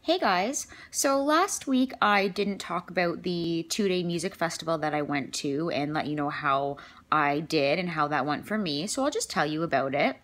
Hey guys, so last week I didn't talk about the 2-day music festival that I went to and let you know how I did and how that went for me, so I'll just tell you about it.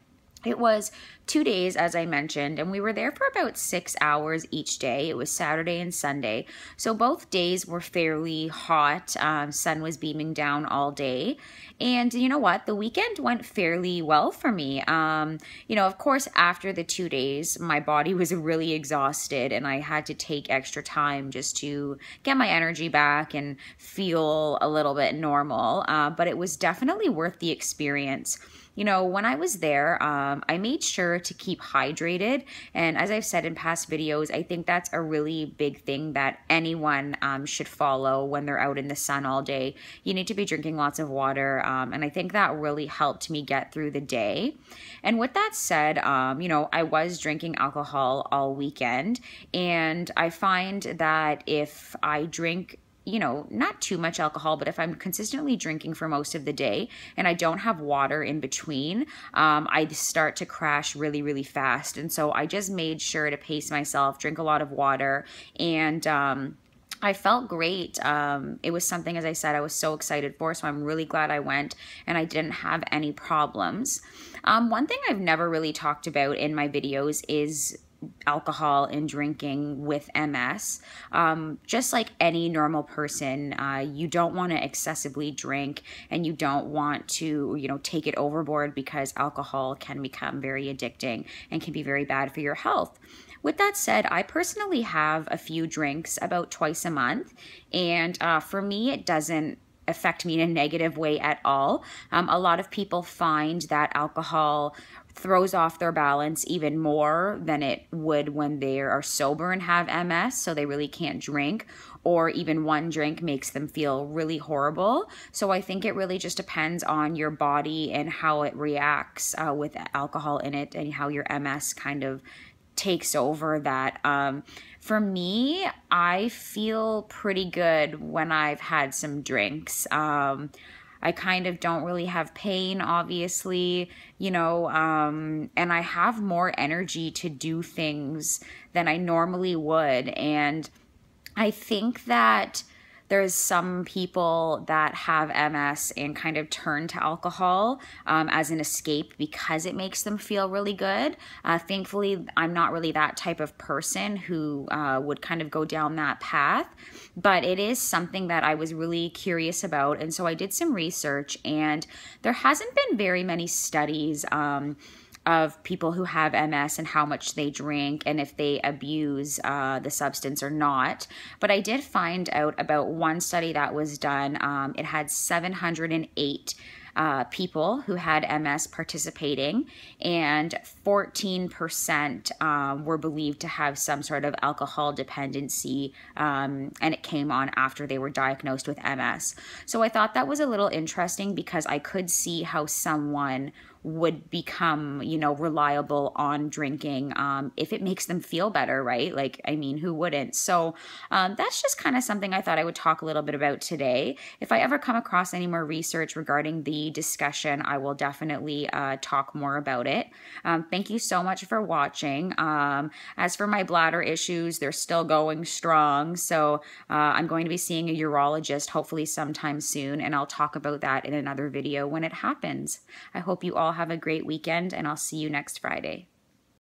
It was 2 days, as I mentioned, and we were there for about 6 hours each day. It was Saturday and Sunday. So both days were fairly hot. Sun was beaming down all day. And you know what? The weekend went fairly well for me. Of course, after the 2 days, my body was really exhausted and I had to take extra time just to get my energy back and feel a little bit normal. But it was definitely worth the experience. When I was there, I made sure to keep hydrated. And as I've said in past videos, I think that's a really big thing that anyone should follow when they're out in the sun all day. You need to be drinking lots of water. And I think that really helped me get through the day. And with that said, I was drinking alcohol all weekend. And I find that if I drink not too much alcohol, but if I'm consistently drinking for most of the day and I don't have water in between, I start to crash really, really fast. And so I just made sure to pace myself, drink a lot of water, and I felt great. It was something, as I said, I was so excited for, so I'm really glad I went and I didn't have any problems. One thing I've never really talked about in my videos is alcohol and drinking with MS. Just like any normal person, you don't want to excessively drink and you don't want to, take it overboard because alcohol can become very addicting and can be very bad for your health. With that said, I personally have a few drinks about twice a month, and for me, it doesn't affect me in a negative way at all. A lot of people find that alcohol throws off their balance even more than it would when they are sober and have MS, so they really can't drink, or even one drink makes them feel really horrible. So I think it really just depends on your body and how it reacts with alcohol in it and how your MS kind of takes over that. For me, I feel pretty good when I've had some drinks. I kind of don't really have pain, obviously, and I have more energy to do things than I normally would. And I think that there's some people that have MS and kind of turn to alcohol as an escape because it makes them feel really good. Thankfully, I'm not really that type of person who would kind of go down that path, but it is something that I was really curious about. And so I did some research, and there hasn't been very many studies of people who have MS and how much they drink and if they abuse the substance or not. But I did find out about one study that was done. It had 708 people who had MS participating, and 14% were believed to have some sort of alcohol dependency, and it came on after they were diagnosed with MS. So I thought that was a little interesting because I could see how someone would become, reliable on drinking if it makes them feel better, right? Like, I mean, who wouldn't? So that's just kind of something I thought I would talk a little bit about today. If I ever come across any more research regarding the discussion, I will definitely talk more about it. Thank you so much for watching. As for my bladder issues, they're still going strong. So I'm going to be seeing a urologist hopefully sometime soon, and I'll talk about that in another video when it happens. I hope you all have a great weekend, and I'll see you next Friday.